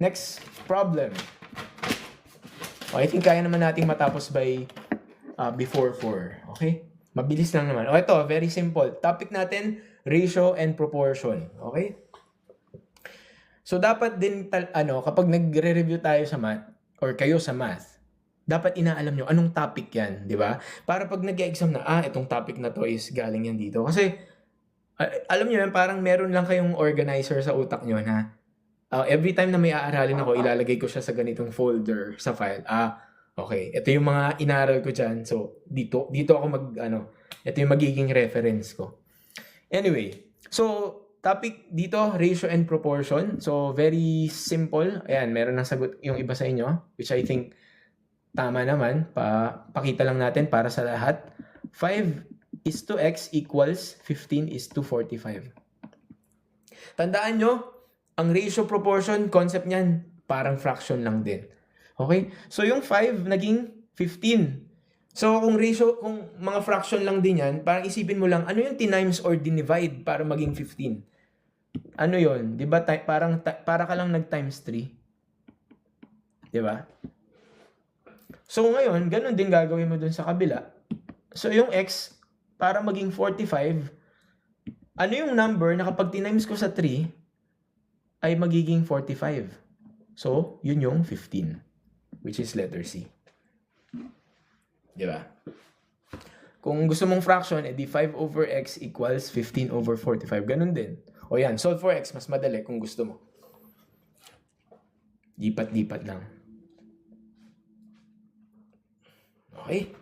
Next problem. I think kaya naman nating matapos by before 4. Okay? Mabilis lang naman. Ito, very simple. Topic natin, ratio and proportion. Okay? So, dapat din, kapag nagre-review tayo sa math, or kayo sa math, dapat inaalam nyo anong topic yan, di ba? Para pag nag-exam na, itong topic na to is galing yan dito. Kasi, alam nyo yan, parang meron lang kayong organizer sa utak nyo na every time na may aaralin ako, ilalagay ko siya sa ganitong folder sa file. Okay, ito yung mga inaral ko dyan. So, dito ako ito yung magiging reference ko. Anyway, so, topic dito, ratio and proportion. So, very simple. Ayan, meron ng sagot yung iba sa inyo, which I think tama naman. Pakita lang natin para sa lahat. 5:x equals 15:45. Tandaan nyo, ang ratio proportion, concept niyan, parang fraction lang din. Okay? So, yung 5 naging 15. So, kung mga fraction lang din yan, parang isipin mo lang, ano yung times or dinivide para maging 15? Ano yun? Di ba? Para ka lang nag-times 3. Di ba? So, ngayon, ganun din gagawin mo dun sa kabila. So, yung x, para maging 45, ano yung number na kapag tinimes ko sa 3, ay magiging 45. So, yun yung 15, which is letter C. Di ba? Kung gusto mong fraction, edi 5/x equals 15/45. Ganun din. O yan, solve for x, mas madali kung gusto mo. Lipat-lipat lang. Okay?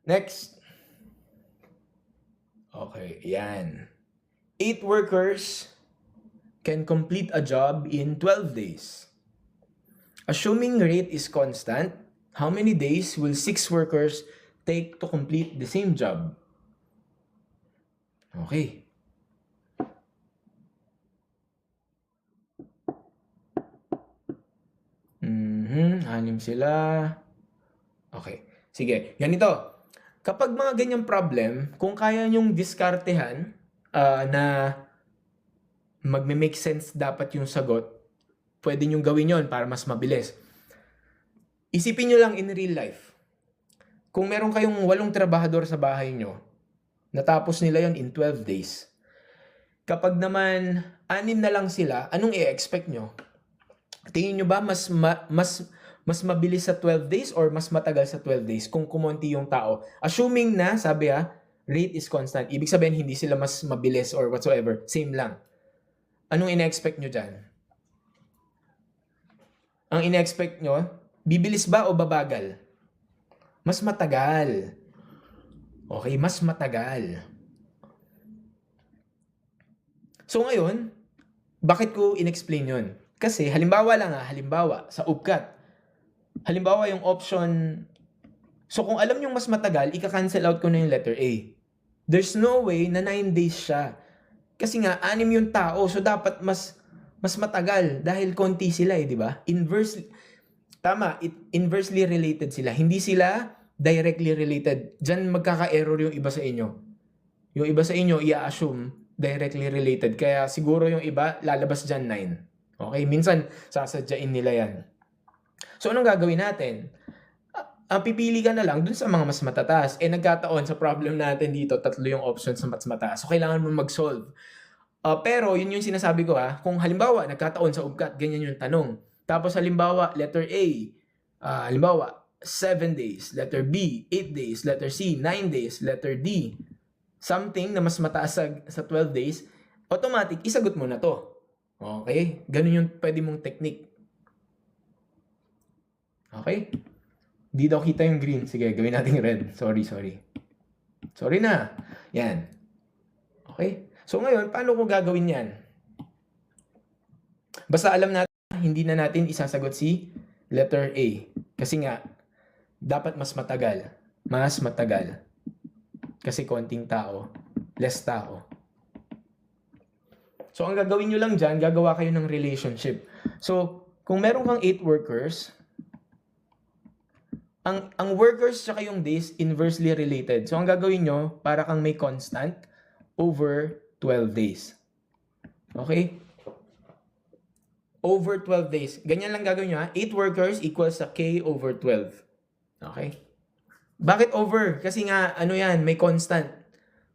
Next. Okay, yan. 8 workers can complete a job in 12 days. Assuming rate is constant, how many days will 6 workers take to complete the same job? Okay. Anim sila. Okay. Sige, ganito. Kapag mga ganyang problem, kung kaya nyong diskartehan na magme-make sense dapat yung sagot, pwede nyong gawin yon para mas mabilis. Isipin nyo lang in real life. Kung meron kayong 8 trabahador sa bahay nyo, natapos nila yon in 12 days. Kapag naman 6 na lang sila, anong i-expect nyo? Tingin nyo ba mas mabilis sa 12 days or mas matagal sa 12 days kung kumonti yung tao? Assuming na, sabi rate is constant. Ibig sabihin, hindi sila mas mabilis or whatsoever. Same lang. Anong ina-expect nyo dyan? Ang ina-expect nyo, bibilis ba o babagal? Mas matagal. Okay, mas matagal. So ngayon, bakit ko in-explain yun? Kasi halimbawa sa UPCAT. Halimbawa yung option, so kung alam nyo mas matagal, ika-cancel out ko na yung letter A. There's no way na 9 days siya. Kasi nga, 6 yung tao, so dapat mas matagal dahil konti sila di ba? Inversely related sila. Hindi sila directly related. Diyan magkaka-error yung iba sa inyo. Yung iba sa inyo, i-assume directly related. Kaya siguro yung iba, lalabas dyan 9. Okay? Minsan, sasadyain nila yan. So, anong gagawin natin? Pipili ka na lang dun sa mga mas matataas. Nagkataon sa problem natin dito, 3 yung options na mas mataas. So, kailangan mo mag-solve. Pero, yun yung sinasabi ko kung halimbawa, nagkataon sa UPCAT, ganyan yung tanong. Tapos, halimbawa, letter A, halimbawa, 7 days. Letter B, 8 days. Letter C, 9 days. Letter D, something na mas mataas sa 12 days, automatic, isagot mo na to. Okay? Ganun yung pwede mong technique. Okay? Di daw kita yung green. Sige, gawin natin red. Sorry. Sorry na. Yan. Okay? So ngayon, paano ko gagawin yan? Basta alam natin, hindi na natin isasagot si letter A. Kasi nga, dapat mas matagal. Mas matagal. Kasi konting tao, less tao. So, ang gagawin nyo lang dyan, gagawa kayo ng relationship. So, kung meron kang 8 workers, ang workers tsaka yung days inversely related. So, ang gagawin nyo, para kang may constant over 12 days. Okay? over 12 days. Ganyan lang gagawin nyo ha. 8 workers equals sa K over 12. Okay? Bakit over? Kasi nga, ano yan, may constant.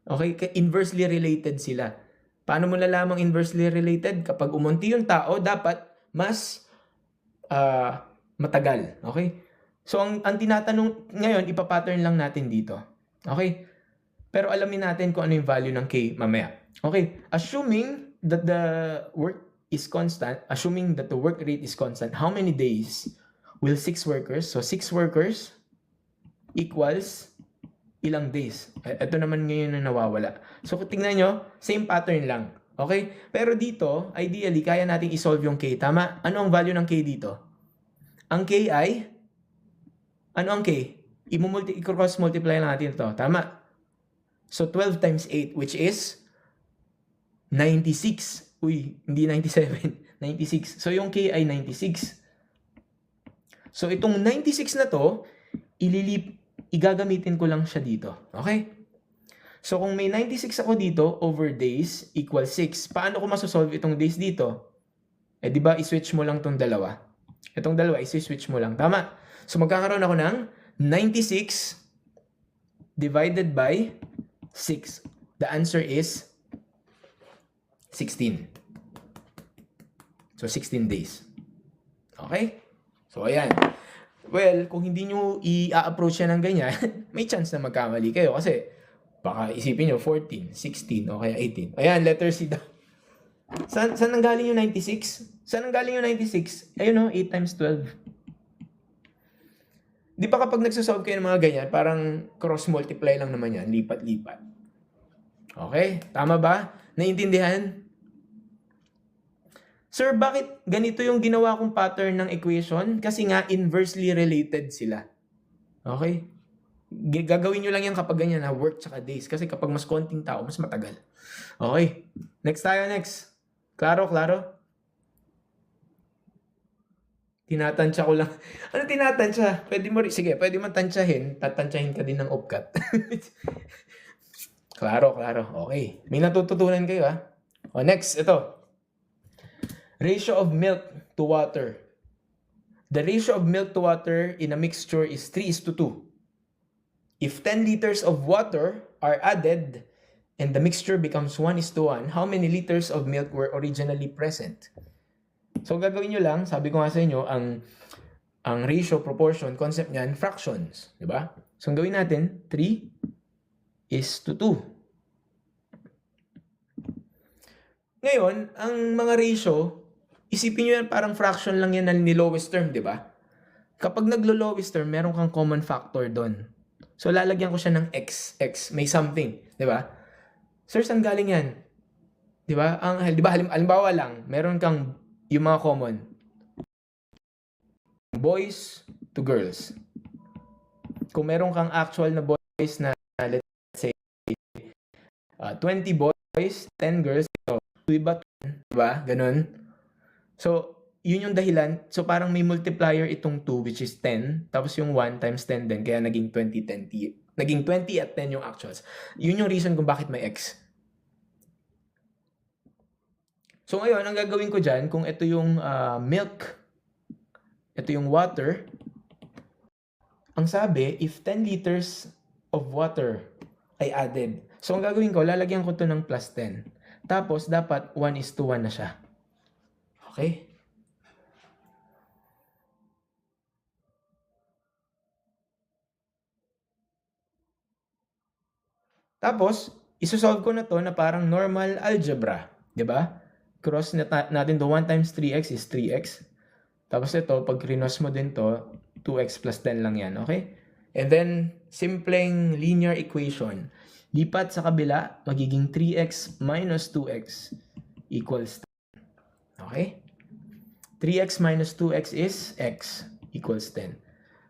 Okay? Inversely related sila. Paano mo lalamang inversely related? Kapag umunti yung tao, dapat mas matagal. Okay? So, ang tinatanong ngayon, ipapattern lang natin dito. Okay? Pero alamin natin kung ano yung value ng K mamaya. Okay? Assuming that the work is constant, assuming that the work rate is constant, how many days will 6 workers? So, 6 workers equals ilang days. Ito naman ngayon na nawawala. So, tingnan nyo, same pattern lang. Okay? Pero dito, ideally, kaya nating isolve yung K. Tama? Ano ang value ng K dito? Ang K ay, ano ang K? I-cross multiply lang natin ito. Tama? So, 12 times 8, which is 96. Uy, hindi 97. 96. So, yung K ay 96. So, itong 96 na to, igagamitin ko lang siya dito. Okay? So, kung may 96 ako dito, over days equals 6. Paano ko masosolve itong days dito? Eh, di ba, i-switch mo lang itong dalawa. Itong dalawa, i-switch mo lang. Tama? So, magkakaroon ako ng 96 divided by 6. The answer is 16. So, 16 days. Okay? So, ayan. Well, kung hindi nyo i-approach yan ng ganyan, may chance na magkamali kayo. Kasi, baka isipin nyo, 14, 16, o kaya 18. Ayan, letter C daw. Saan nanggaling yung 96? Saan nanggaling yung 96? Ayun o, 8 times 12. Di ba kapag nagsasolve kayo ng mga ganyan, parang cross-multiply lang naman yan, lipat-lipat. Okay? Tama ba? Naiintindihan? Sir, bakit ganito yung ginawa kong pattern ng equation? Kasi nga, inversely related sila. Okay? Gagawin nyo lang yan kapag ganyan na work tsaka days. Kasi kapag mas konting tao, mas matagal. Okay. Next tayo, next. Klaro? Tinatansya ko lang. Ano tinatansya? Pwede mo rin. Sige, pwede mo tansyahin. Tatansyahin ka din ng OPCAT. Klaro. Okay. May natututunan kayo ha. O, next. Ito. Ratio of milk to water. The ratio of milk to water in a mixture is 3:2. If 10 liters of water are added and the mixture becomes 1:1, how many liters of milk were originally present? So, gagawin nyo lang, sabi ko nga sa inyo, ang ratio, proportion, concept niyan, fractions. Diba? So, ang gawin natin, 3:2. Ngayon, ang mga ratio, isipin nyo yan, parang fraction lang yan ni lowest term, di ba? Kapag naglo-lowest term, meron kang common factor doon. So, lalagyan ko siya ng x. May something, di ba? Sir, saan galing yan? Di ba? Halimbawa lang, meron kang yung mga common. Boys to girls. Kung meron kang actual na boys na, let's say, 20 boys, 10 girls, so, diba? Ganun. So, yun yung dahilan. So, parang may multiplier itong 2, which is 10. Tapos yung 1 times 10 din. Kaya naging 20, 10. Naging 20 at 10 yung actuals. Yun yung reason kung bakit may x. So, ngayon, ang gagawin ko dyan, kung ito yung milk, ito yung water, ang sabi, if 10 liters of water ay added. So, ang gagawin ko, lalagyan ko to ng plus 10. Tapos, dapat 1:1 na siya. Okay? Tapos, isosolve ko na to na parang normal algebra. Diba? Cross natin to 1 times 3x is 3x. Tapos ito, pag rinos mo din to, 2x plus 10 lang yan. Okay? And then, simpleng linear equation. Lipat sa kabila, magiging 3x minus 2x equals 10. Okay? 3x minus 2x is x equals 10.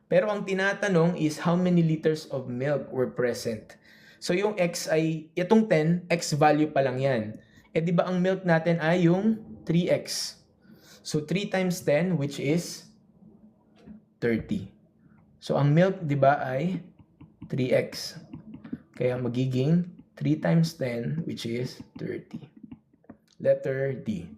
Pero ang tinatanong is how many liters of milk were present. So yung x ay, itong 10, x value pa lang yan. Eh di ba ang milk natin ay yung 3x. So 3 times 10 which is 30. So ang milk di ba ay 3x. Kaya magiging 3 times 10 which is 30. Letter D.